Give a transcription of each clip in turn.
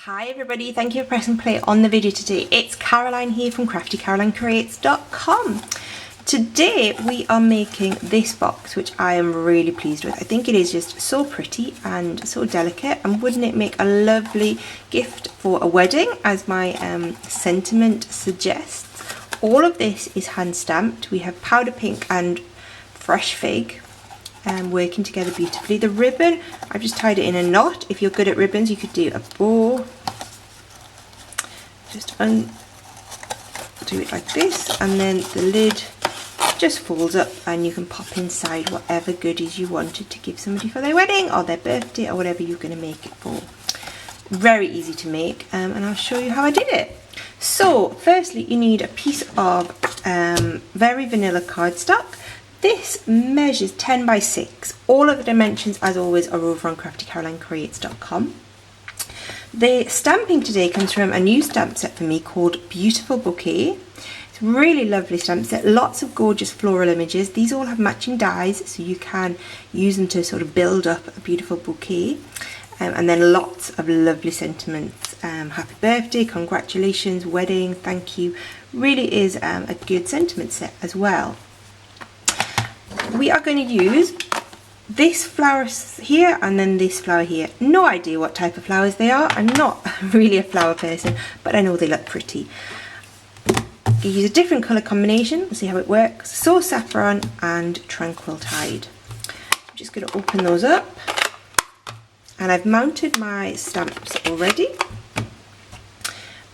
Hi everybody, thank you for pressing play on the video today. It's Caroline here from craftycarolinecreates.com. Today we are making this box, which I am really pleased with. I think it is just so pretty and so delicate, and wouldn't it make a lovely gift for a wedding, as my sentiment suggests. All of this is hand stamped. We have powder pink and fresh fig working together beautifully. The ribbon, I've just tied it in a knot. If you're good at ribbons, you could do a bow. Just do it like this, and then the lid just folds up and you can pop inside whatever goodies you wanted to give somebody for their wedding or their birthday or whatever you're going to make it for. Very easy to make, and I'll show you how I did it. So firstly, you need a piece of very vanilla cardstock. This measures 10 by 6. All of the dimensions, as always, are over on craftycarolinecreates.com. The stamping today comes from a new stamp set for me called Beautiful Bouquet. It's a really lovely stamp set, lots of gorgeous floral images. These all have matching dies, so you can use them to sort of build up a beautiful bouquet. And then lots of lovely sentiments. Happy birthday, congratulations, wedding, thank you. Really is a good sentiment set as well. We are going to use this flower here and then this flower here. No idea what type of flowers they are. I'm not really a flower person, but I know they look pretty. You use a different colour combination. We'll see how it works. So Saffron and Tranquil Tide. I'm just going to open those up. And I've mounted my stamps already.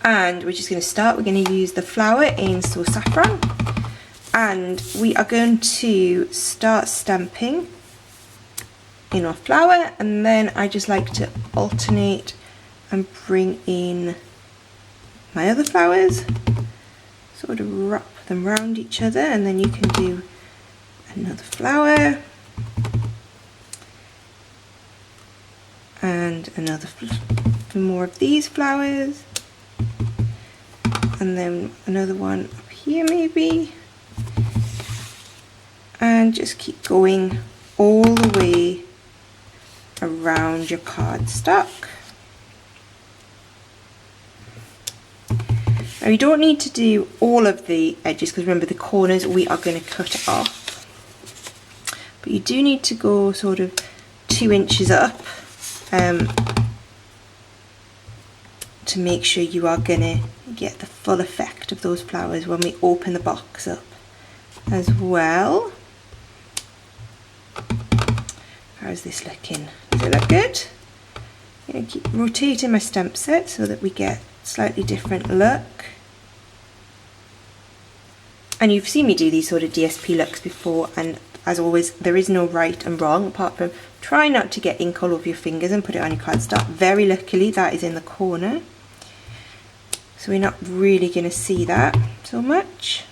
And we're just going to start. We're going to use the flower in So Saffron. And we are going to start stamping in our flower, and then I just like to alternate and bring in my other flowers, sort of wrap them around each other, and then you can do another flower and another more of these flowers, and then another one up here maybe, and just keep going all the way around your cardstock. Now you don't need to do all of the edges, because remember the corners we are going to cut off, but you do need to go sort of 2 inches up to make sure you are going to get the full effect of those flowers when we open the box up as well. How's this looking? Does it look good? I'm going to keep rotating my stamp set so that we get slightly different look. And you've seen me do these sort of DSP looks before, and as always there is no right and wrong, apart from try not to get ink all over your fingers and put it on your cardstock. Very luckily that is in the corner, so we're not really going to see that so much.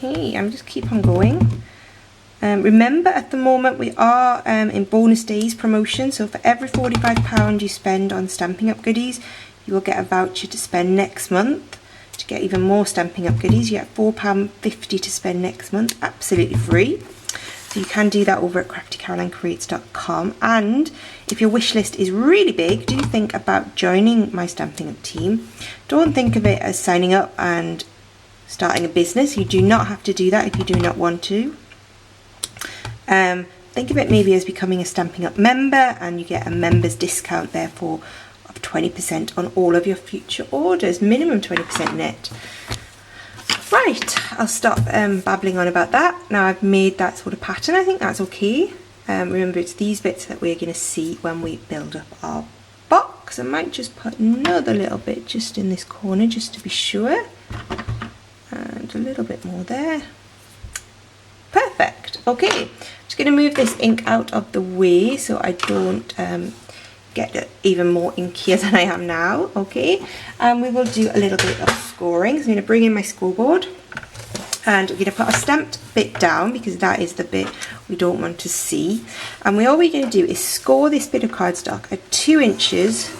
Okay, I'm just keep on going. Remember, at the moment we are in bonus days promotion, so for every £45 you spend on Stampin' Up goodies, you will get a voucher to spend next month to get even more Stampin' Up goodies. You get £4.50 to spend next month, absolutely free. So you can do that over at craftycarolinecreates.com. And if your wish list is really big, do think about joining my Stampin' Up team. Don't think of it as signing up and starting a business. You do not have to do that if you do not want to. Think of it maybe as becoming a Stampin' Up member, and you get a member's discount therefore of 20% on all of your future orders, minimum 20% net. Right, I'll stop babbling on about that. Now I've made that sort of pattern, I think that's okay. Remember, it's these bits that we're going to see when we build up our box. I might just put another little bit just in this corner just to be sure. And a little bit more there. Perfect. Okay, just going to move this ink out of the way so I don't get it even more inkier than I am now. Okay, and we will do a little bit of scoring. So I'm going to bring in my scoreboard. And we're going to put our stamped bit down because that is the bit we don't want to see. And all we're going to do is score this bit of cardstock at 2 inches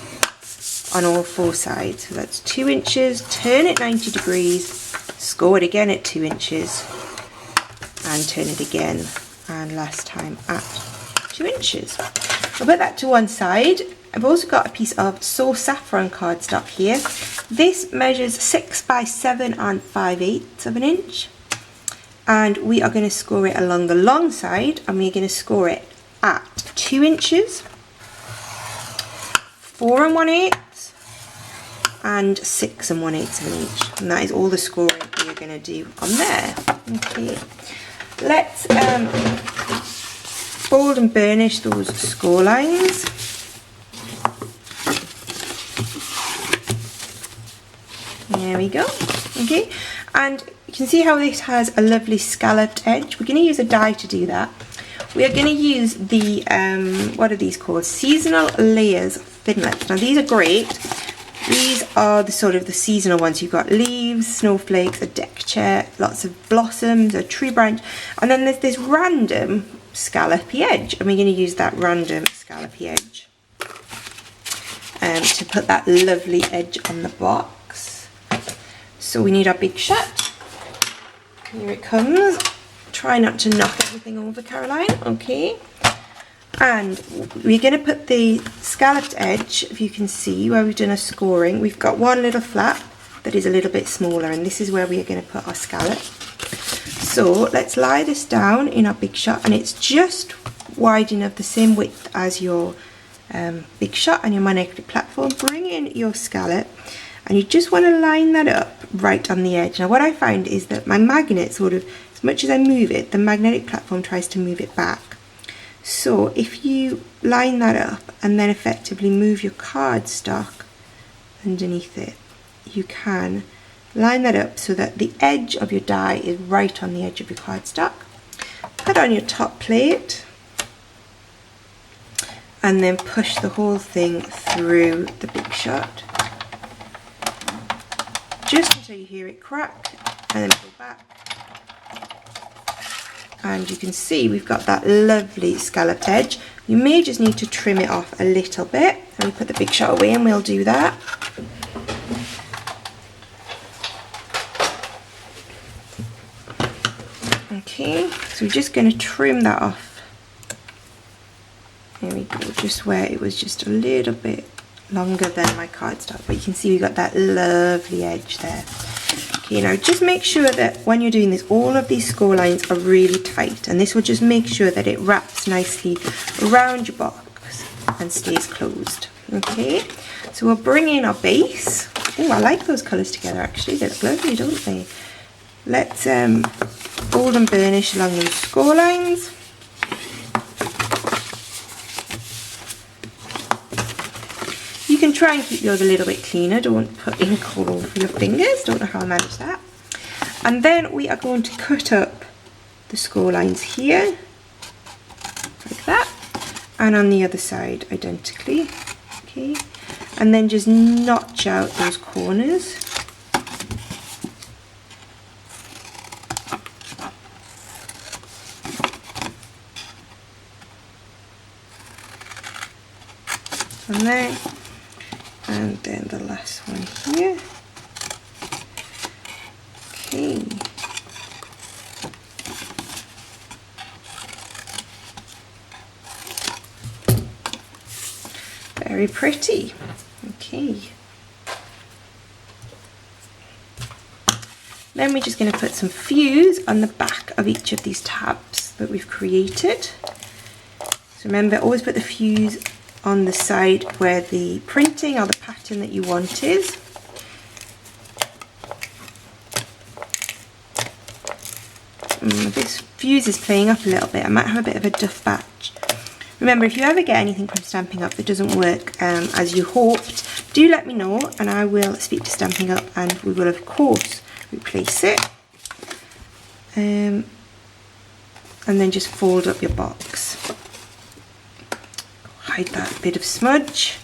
on all 4 sides. So that's 2 inches, turn it 90 degrees, score it again at 2 inches, and turn it again, and last time at 2 inches. I'll put that to one side. I've also got a piece of So Saffron cardstock here. This measures 6 by 7 and 5/8 of an inch. And we are going to score it along the long side, and we're going to score it at 2 inches, 4 1/8, and 6 1/8 of an inch. And that is all the scoring we're going to do on there. Okay, let's fold and burnish those score lines. There we go. Okay, and you can see how this has a lovely scalloped edge. We're going to use a die to do that. We are going to use the, what are these called? Seasonal Layers Framelits. Now these are great. These are the sort of the seasonal ones. You've got leaves, snowflakes, a deck chair, lots of blossoms, a tree branch, and then there's this random scallopy edge, and we're going to use that random scallopy edge to put that lovely edge on the box. So we need our big shot. Here it comes. Try not to knock everything over, Caroline. Okay. And we're going to put the scalloped edge, if you can see where we've done a scoring. We've got one little flap that is a little bit smaller, and this is where we are going to put our scallop. So let's lie this down in our big shot, and it's just wide enough, the same width as your big shot and your magnetic platform. Bring in your scallop, and you just want to line that up right on the edge. Now what I find is that my magnet sort of, as much as I move it, the magnetic platform tries to move it back. So if you line that up and then effectively move your cardstock underneath it, you can line that up so that the edge of your die is right on the edge of your cardstock. Put on your top plate and then push the whole thing through the big shot, just until you hear it crack, and then pull back. And you can see we've got that lovely scalloped edge. You may just need to trim it off a little bit. Let me put the big shot away and we'll do that. Okay, so we're just going to trim that off. There we go, just where it was just a little bit longer than my cardstock, but you can see we got that lovely edge there. Okay, now just make sure that when you're doing this, all of these score lines are really tight, and this will just make sure that it wraps nicely around your box and stays closed. Okay, so we'll bring in our base. Oh, I like those colours together actually, they look lovely, don't they? Let's fold and burnish along those score lines. You can try and keep yours a little bit cleaner, don't put ink all over your fingers, don't know how I manage that. And then we are going to cut up the score lines here, like that, and on the other side identically, okay, and then just notch out those corners. And then the last one here. Okay. Very pretty. Okay. Then we're just going to put some fuse on the back of each of these tabs that we've created. So remember, always put the fuse on the side where the printing or the pattern that you want is. This fuse is playing up a little bit. I might have a bit of a duff batch. Remember, if you ever get anything from Stampin' Up that doesn't work as you hoped, do let me know and I will speak to Stampin' Up and we will of course replace it. And then just fold up your box. Hide that bit of smudge.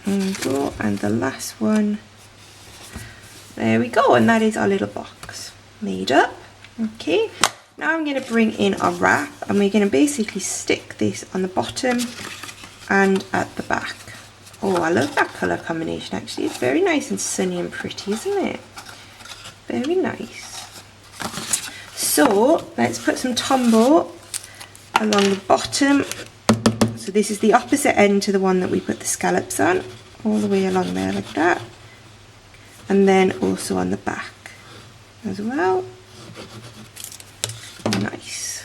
And go, and the last one. There we go, and that is our little box made up. Okay, now I'm going to bring in our wrap, and we're going to basically stick this on the bottom and at the back. Oh, I love that colour combination actually. It's very nice and sunny and pretty, isn't it? Very nice. So let's put some Tombow along the bottom. So this is the opposite end to the one that we put the scallops on, all the way along there like that. And then also on the back as well. Nice.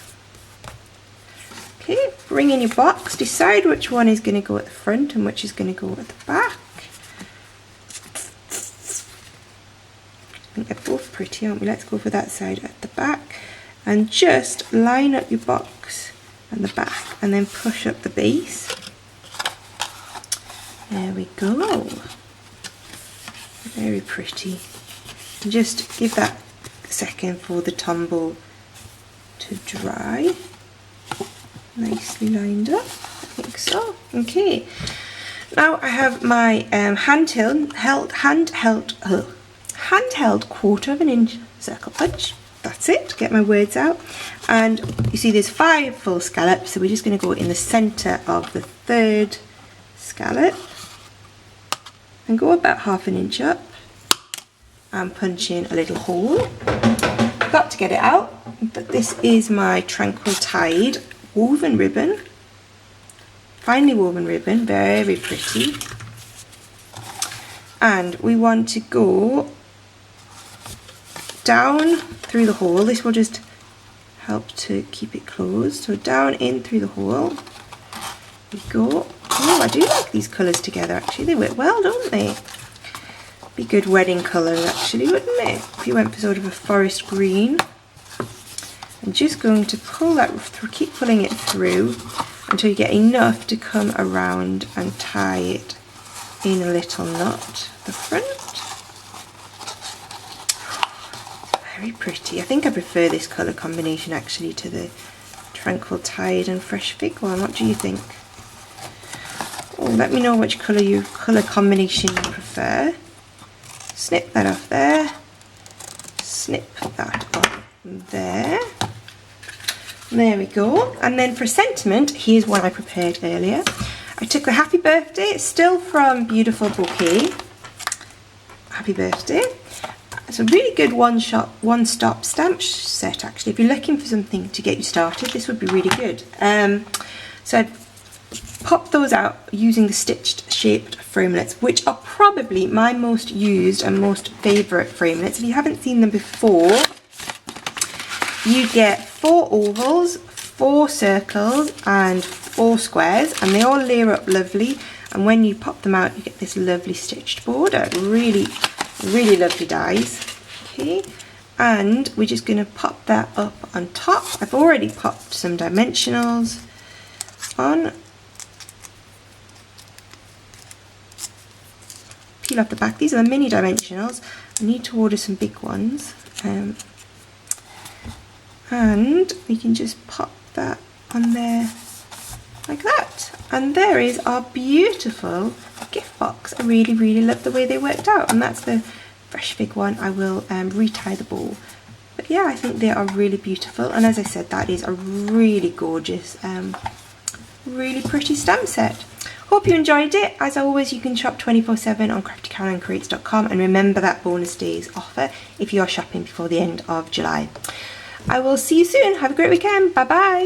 Okay, bring in your box, decide which one is going to go at the front and which is going to go at the back. I think they're both pretty, aren't we? Let's go for that side at the back. And just line up your box and the back and then push up the base. There we go. Very pretty. And just give that a second for the Tombow to dry. Nicely lined up, I think so. Okay, now I have my handheld 1/4 circle punch. That's it, get my words out. And you see there's 5 full scallops, so we're just going to go in the centre of the 3rd scallop and go about 1/2 inch up and punch in a little hole. Got to get it out, but this is my Tranquil Tide woven ribbon, finely woven ribbon, very pretty. And we want to go down through the hole. This will just help to keep it closed. So down in through the hole we go. Oh, I do like these colours together actually, they work well, don't they? Be good wedding colours actually, wouldn't it? If you went for sort of a forest green. I'm just going to pull that through, keep pulling it through until you get enough to come around and tie it in a little knot at the front. Very pretty. I think I prefer this colour combination actually to the Tranquil Tide and Fresh Fig one. What do you think? Oh, let me know which colour combination you prefer. Snip that off there. Snip that off there. There we go. And then for sentiment, here's one I prepared earlier. I took the Happy Birthday, it's still from Beautiful Bouquet. Happy Birthday. It's a really good one-stop stamp set actually. If you're looking for something to get you started, this would be really good. So I popped those out using the stitched shaped framelits, which are probably my most used and most favourite framelits. If you haven't seen them before, you get 4 ovals, 4 circles and 4 squares, and they all layer up lovely, and when you pop them out you get this lovely stitched border. Really, really lovely dies. Okay, and we're just going to pop that up on top. I've already popped some dimensionals on. Peel off the back. These are the mini dimensionals. I need to order some big ones. And we can just pop that on there like that, and there is our beautiful gift box. I really, really love the way they worked out, and that's the Fresh Fig one. I will retie the bow, but yeah, I think they are really beautiful, and as I said, that is a really gorgeous, really pretty stamp set. Hope you enjoyed it. As always, you can shop 24/7 on craftycarolinecreates.com, and remember that bonus days offer if you are shopping before the end of July. I will see you soon. Have a great weekend. Bye bye.